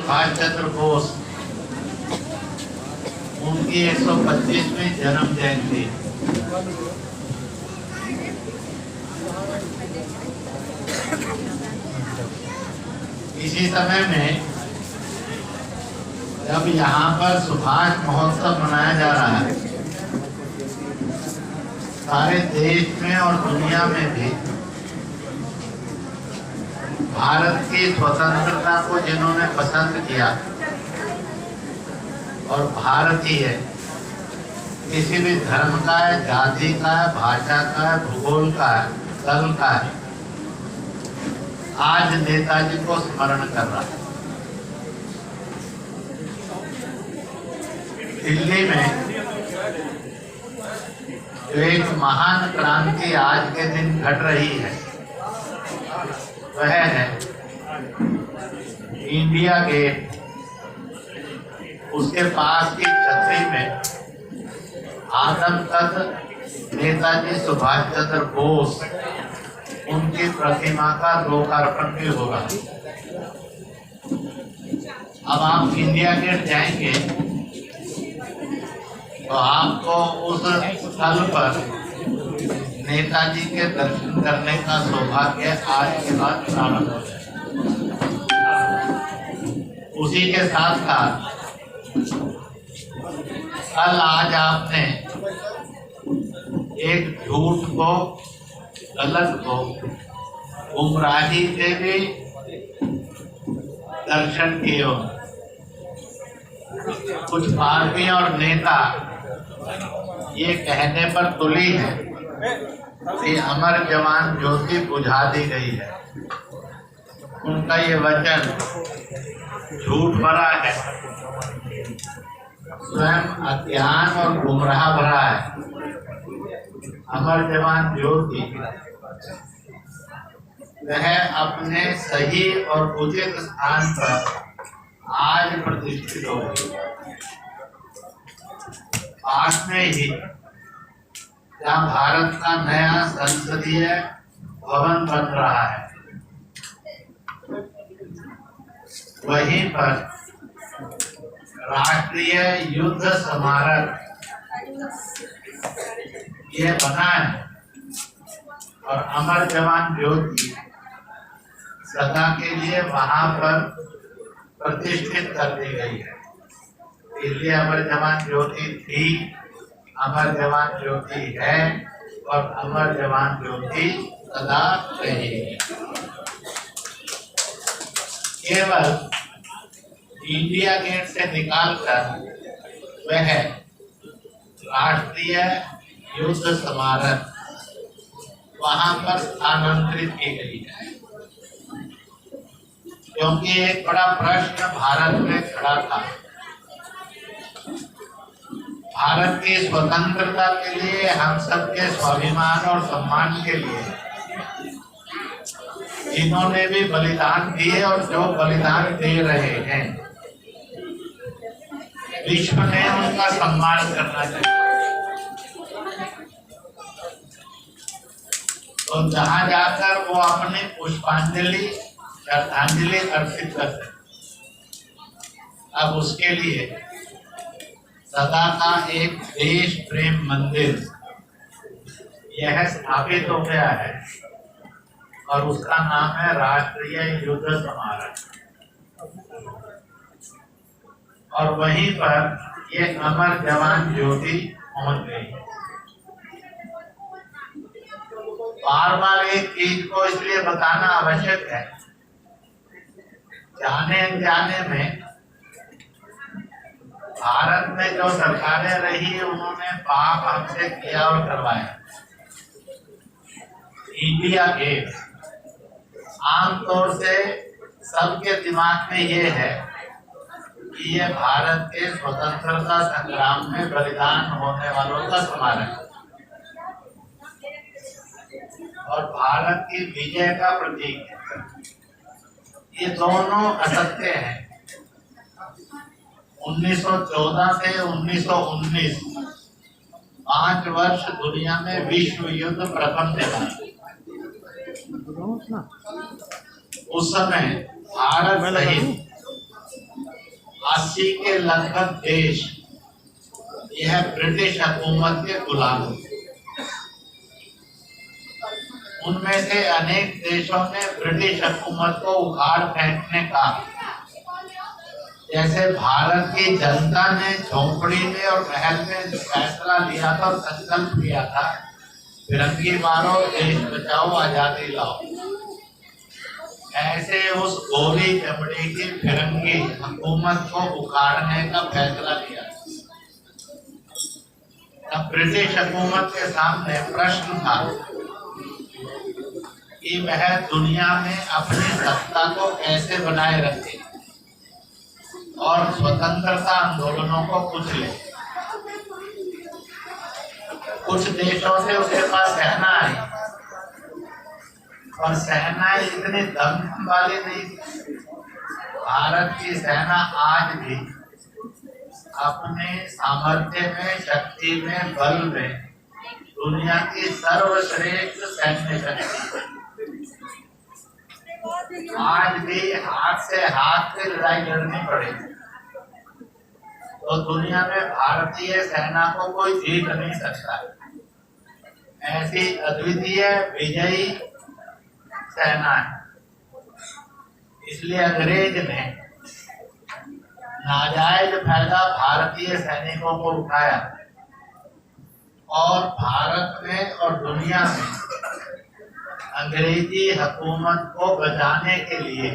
सुभाष चंद्र बोस उनकी 125वीं जन्म जयंती। इसी समय में जब यहाँ पर सुभाष महोत्सव मनाया जा रहा है, सारे देश में और दुनिया में भी भारत की स्वतंत्रता को जिन्होंने पसंद किया और भारतीय किसी भी धर्म का है, जाति का है, भाषा का है, भूगोल का है, दल का है, आज नेताजी को स्मरण कर रहा है। दिल्ली में जो एक महान क्रांति आज के दिन घट रही है वह है इंडिया गेट। उसके पास की छतरी में आदमकद नेताजी सुभाष चंद्र बोस उनकी प्रतिमा का लोकार्पण भी होगा। अब आप इंडिया गेट जाएंगे तो आपको उस स्थल पर नेताजी के दर्शन करने का सौभाग्य आज के बाद प्रारंभ हो जाएगा। उसी के साथ साथ कल आज आपने एक झूठ को, गलत को, गुमराही से भी दर्शन किए। कुछ पार्टी और नेता ये कहने पर तुली है कि अमर जवान ज्योति बुझा दी गई है। उनका ये वचन झूठ भरा है, स्वयं अज्ञान और गुमराह भरा है। अमर जवान ज्योति वह अपने सही और उचित स्थान पर आज प्रतिष्ठित हो गई। पास में ही जहाँ भारत का नया संसदीय भवन बन रहा है, वहीं पर राष्ट्रीय युद्ध स्मारक ये बना है और अमर जवान ज्योति सदा के लिए वहां पर प्रतिष्ठित कर दी गई है। इसलिए अमर जवान ज्योति थी, अमर जवान ज्योति है और अमर जवान ज्योति सदा रहेगी। केवल इंडिया गेट से निकालकर वह राष्ट्रीय युद्ध स्मारक वहां पर स्थानांतरित की गई है, क्योंकि एक बड़ा प्रश्न भारत में खड़ा था। भारत की स्वतंत्रता के लिए, हम सबके स्वाभिमान और सम्मान के लिए जिन्होंने भी बलिदान दिए और जो बलिदान दे रहे हैं, विश्व ने उनका सम्मान करना चाहिए। तो जहां जाकर वो अपनी पुष्पांजलि, श्रद्धांजलि अर्पित करते, अब उसके लिए सदा का एक देश प्रेम मंदिर यह स्थापित हो गया है और उसका नाम है राष्ट्रीय युद्ध स्मारक। और वहीं पर ये अमर जवान ज्योति पहुंच गई। बार बार एक चीज को इसलिए बताना आवश्यक है, जाने अनजाने में भारत में जो सरकारें रही उन्होंने पाप हमसे किया और करवाया। इंडिया गेट आमतौर से सबके दिमाग में ये है कि ये भारत के स्वतंत्रता संग्राम में बलिदान होने वालों का स्मारक और भारत की विजय का प्रतीक है। ये दोनों असत्य हैं। 1914 से 1919 5 वर्ष दुनिया में विश्व युद्ध प्रथम देखा। उस समय भारत सहित 80 के लगभग देश यह ब्रिटिश हुकूमत के गुलाम थे। उनमें से अनेक देशों ने ब्रिटिश हुकूमत को उखाड़ फेंकने का, जैसे भारत की जनता ने झोंपड़ी में और महल में फैसला लिया था और संकल्प लिया था, फिरंगी मारो, देश बचाओ, आजादी लाओ। ऐसे उस गोली चमड़ी की फिरंगी हुकूमत को उखाड़ने का फैसला लिया। अब ब्रिटिश हुकूमत के सामने प्रश्न था कि वह दुनिया में अपनी सत्ता को कैसे बनाए रखे और स्वतंत्रता आंदोलनों को कुचले। कुछ देशों से उसके पास सेना आई और सेना इतनी दम वाली नहीं थी। भारत की सेना आज भी अपने सामर्थ्य में, शक्ति में, बल में दुनिया की सर्वश्रेष्ठ सैन्य शक्ति। आज भी हाथ से हाथ से लड़ाई लड़नी पड़े तो दुनिया में भारतीय सेना को कोई जीत नहीं सकता। ऐसी अद्वितीय विजयी सेना है। इसलिए अंग्रेज ने नाजायज फायदा भारतीय सैनिकों को उठाया और भारत में और दुनिया में अंग्रेजी हुकूमत को बचाने के लिए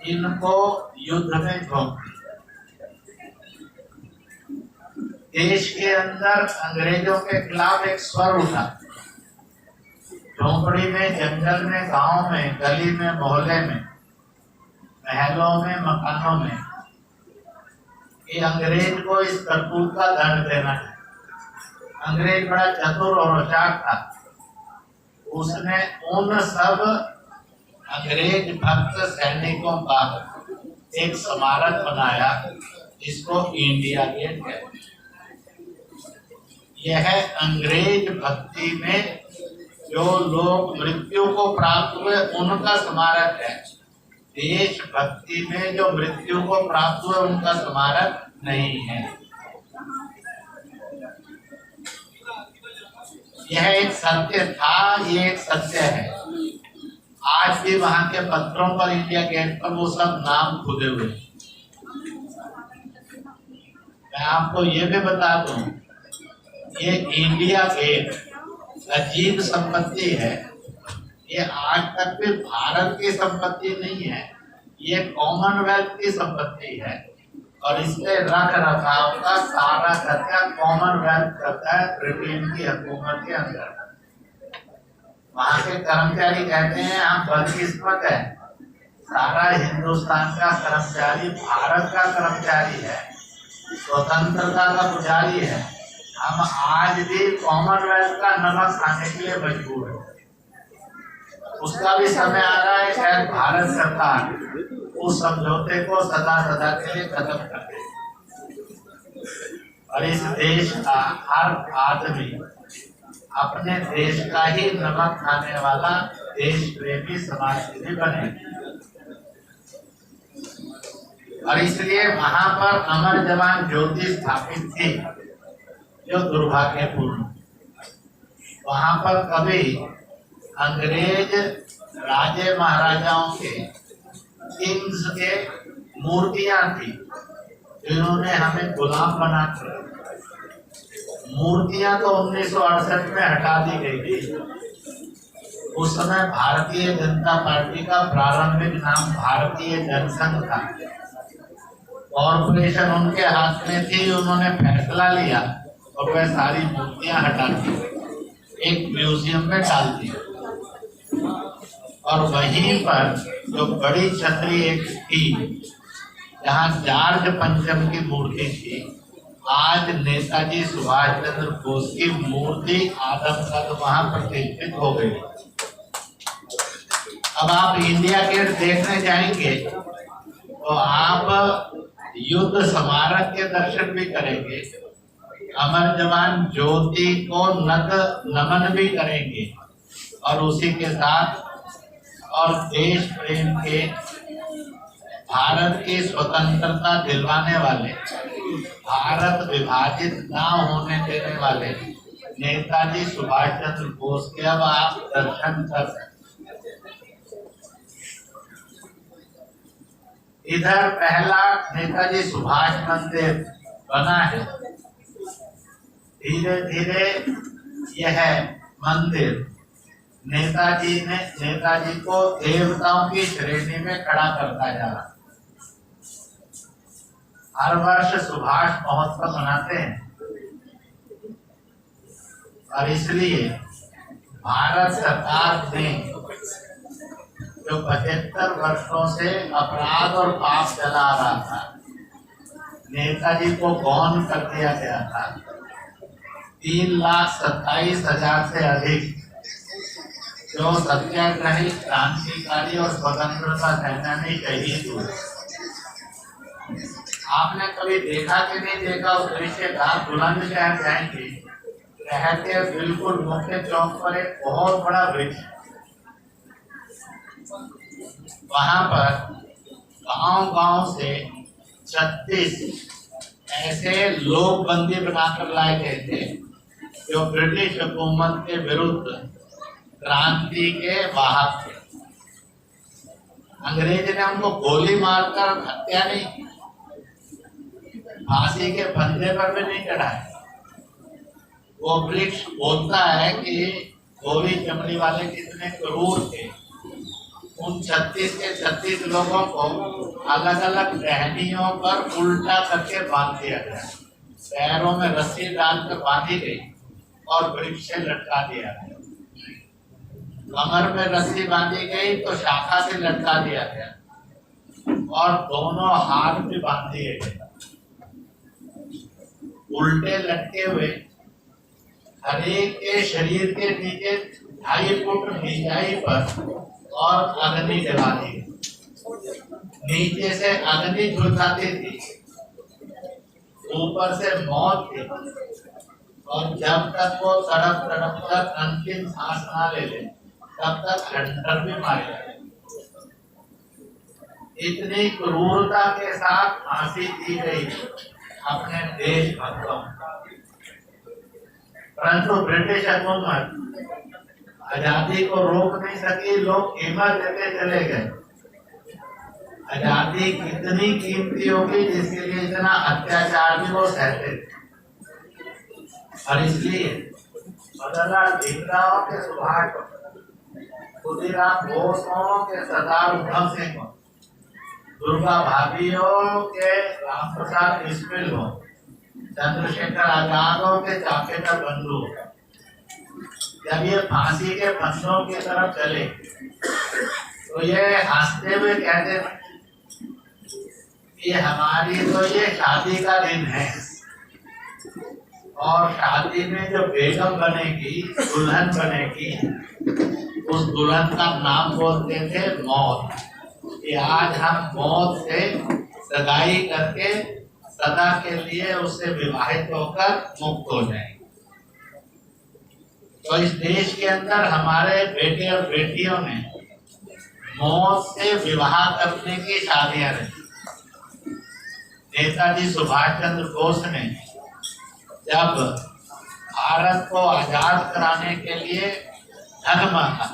इनको युद्ध में झोंक दिया। देश के अंदर अंग्रेजों के खिलाफ एक स्वर उठा। झोंपड़ी में, जंगल में, गांव में, गली में, मोहल्ले में, महलों में, मकानों में ये अंग्रेज को इस करतूत का दंड देना है। अंग्रेज बड़ा चतुर और होशियार था। उसने उन सब अंग्रेज भक्त सैनिकों का एक स्मारक बनाया जिसको इंडिया गेट कहते हैं। यह अंग्रेज भक्ति में जो लोग मृत्यु को प्राप्त हुए उनका स्मारक है। देश भक्ति में जो मृत्यु को प्राप्त हुए उनका स्मारक नहीं है। यह एक सत्य था, ये एक सत्य है। आज भी वहां के पत्रों पर, इंडिया गेट पर वो सब नाम खुदे हुए। मैं आपको ये भी बता दूं, ये इंडिया गेट अजीब संपत्ति है। ये आज तक भी भारत की संपत्ति नहीं है, ये कॉमनवेल्थ की संपत्ति है और इसके रख रखाव का सारा खर्चा कॉमनवेल्थ करता है ब्रिटेन की हुकूमत के अंदर। वहां के कर्मचारी कहते हैं हम बदकिस्मत है, सारा हिंदुस्तान का कर्मचारी भारत का कर्मचारी है, स्वतंत्रता का पुजारी है। हम आज भी कॉमनवेल्थ का नमक खाने के लिए मजबूर है। उसका भी समय आ रहा है, शायद भारत सरकार उस समझौते को सदा सदा के लिए खत्म कर दे और इस देश का हर आदमी अपने देश का ही नमक खाने वाला देश प्रेमी समाजसेवी बने। और इसलिए वहां पर अमर जवान ज्योति स्थापित थी, जो दुर्भाग्यपूर्ण। वहां पर कभी अंग्रेज राजे महाराजाओं के, किंग्स के मूर्तियां थी जिन्होंने हमें गुलाम बना कर। मूर्तियां तो 1968 में हटा दी गई थी। उस समय भारतीय जनता पार्टी का प्रारंभिक नाम भारतीय जनसंघ था। कॉर्पोरेशन उनके हाथ में थी, उन्होंने फैसला लिया और वह सारी मूर्तियां हटा दी, एक म्यूजियम में डाल दी। और वहीं पर जो बड़ी छतरी एक थी, जहाँ जॉर्ज पंचम की मूर्ति थी, आज नेताजी सुभाष चंद्र बोस की मूर्ति आदमकद वहां प्रतिष्ठित हो गई। अब आप इंडिया गेट देखने जाएंगे तो आप युद्ध स्मारक के दर्शन भी करेंगे, अमर जवान ज्योति को नमन भी करेंगे और उसी के साथ और देश प्रेम के भारत की स्वतंत्रता दिलवाने वाले, भारत विभाजित ना होने देने वाले नेताजी सुभाष चंद्र बोस के अब आप दर्शन कर सकते। इधर पहला नेताजी सुभाष मंदिर बना है। धीरे धीरे यह मंदिर नेताजी को देवताओं की श्रेणी में खड़ा करता जा रहा। हर वर्ष सुभाष महोत्सव मनाते हैं और इसलिए भारत सरकार ने जो 75 वर्षों से अपराध और पाप चला रहा था, नेताजी को गौन कर दिया गया था। 3,27,000 से अधिक जो सत्याग्रही, क्रांतिकारी और स्वतंत्रता सेनानी शहीद हुए। आपने कभी देखा कि नहीं देखा उस दृश्य का? बुलंदशहर जाएंगे, शहर के बिल्कुल मुख्य चौक पर एक बहुत बड़ा वृक्ष, वहां पर गांव-गांव से 36 ऐसे लोग बंदी बनाकर लाए गए थे जो ब्रिटिश हुकूमत के विरुद्ध क्रांति के वाहक थे। अंग्रेज ने उनको गोली मारकर हत्या नहीं की, फांसी के फंदे पर भी नहीं चढ़ाया। वो वृक्ष बोलता है कि गोरी चमड़ी वाले कितने क्रूर थे। उन 36 के 36 लोगों को अलग अलग टहनियों पर उल्टा करके बांध दिया गया, पैरों में रस्सी डालकर बांधी गई और वृक्ष से लटका दिया गया। कमर में रस्सी बांधी गई तो शाखा से लटका दिया गया और दोनों हाथ भी बांध दिए गए। उल्टे लटके हुए हर एक के शरीर के नीचे 2.5 फुट नीचाई पर और अग्नि जला दी। नीचे से अग्नि झुलसाती थी, ऊपर से मौत थी, और जब तक वो तड़प तड़प कर अंतिम सांस ना ले ले तब तक खंडर भी मारे जाए। इतनी क्रूरता के साथ फांसी दी गई अपने देशभक्तों। परंतु ब्रिटिश हुकूमत आजादी को रोक नहीं सकी, लोग कीमत देते चले गए। आजादी कितनी कीमती होगी जिसके लिए इतना अत्याचार भी वो सहते थे। और इसलिए मदनलाल भीमराव के सुभाष को, खुदीराम बोसों के सरदार उधम सिंह हो, दुर्गा भाभियों के राम प्रसाद बिस्मिल हो, चंद्रशेखर आजादों के चापेकर बंधु, जब ये फांसी के फंदों की तरफ चले तो ये हंसते हुए कहते कि हमारी तो ये शादी का दिन है, और शादी में जो बेगम बनेगी, दुल्हन बनेगी, उस दुल्हन का नाम बोलते थे मौत। कि आज हम मौत से सगाई करके सदा के लिए उससे विवाहित होकर मुक्त हो जाएंगे। तो इस देश के अंदर हमारे बेटे और बेटियों ने मौत से विवाह करने की शादियां रखी। नेताजी सुभाष चंद्र बोस ने जब भारत को आजाद कराने के लिए धन मांगा,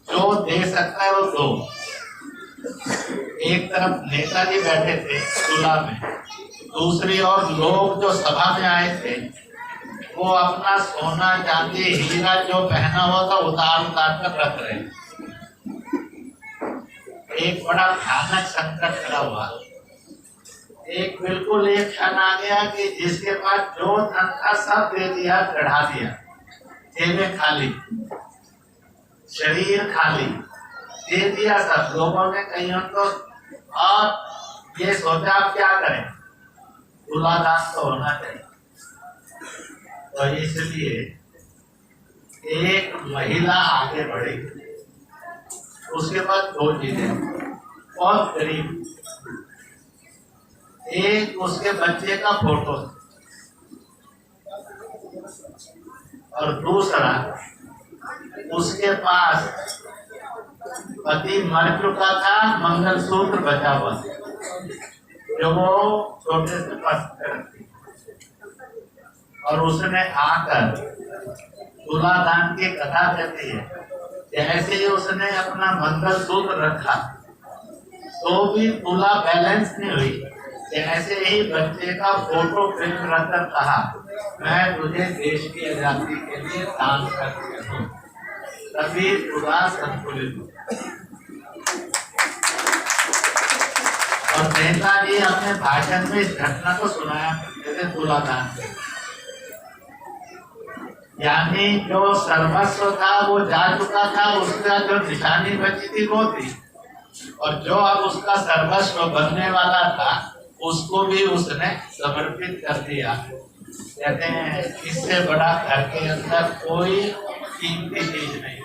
जो दे सकता है वो दो। एक तरफ नेताजी बैठे थे सुला में, दूसरी ओर लोग जो सभा में आए थे वो अपना सोना चांदी हीरा जो पहना हुआ था उतार उतार कर रख रहे। एक बड़ा भयानक संकट खड़ा हुआ। एक बिल्कुल एक क्षण आ गया कि जिसके पास जो धन था सब दे दिया, चढ़ा दिया, जेबें खाली, शरीर खाली, दे दिया सब लोगों ने। कईयों तो और ये सोचा आप क्या करें, तुलादान तो होना चाहिए। तो इसलिए एक महिला आगे बढ़ी, उसके बाद दो चीजें बहुत गरीब, एक उसके बच्चे का फोटो और दूसरा उसके पास पति मर चुका था, मंगलसूत्र बचा हुआ जो वो छोटे से पर्स पे रखती, और उसने आकर तुलादान की कथा कहती है, जैसे ही उसने अपना मंगलसूत्र रखा तो भी तुला बैलेंस नहीं हुई। जैसे ही बच्चे का फोटो प्रिंट रखकर कहा, मैं तुझे देश की आजादी के लिए दान करती हूँ, तभी तुला संतुलित हुई। और नेताजी अपने भाषण में इस घटना को सुनाया करते थे तुलादान के, यानी जो सर्वस्व था वो जा चुका था, उसका जो निशानी बची थी वो थी, और जो अब उसका सर्वस्व बनने वाला था उसको भी उसने समर्पित कर दिया। कहते हैं इससे बड़ा घर के अंदर कोई कीमती चीज नहीं।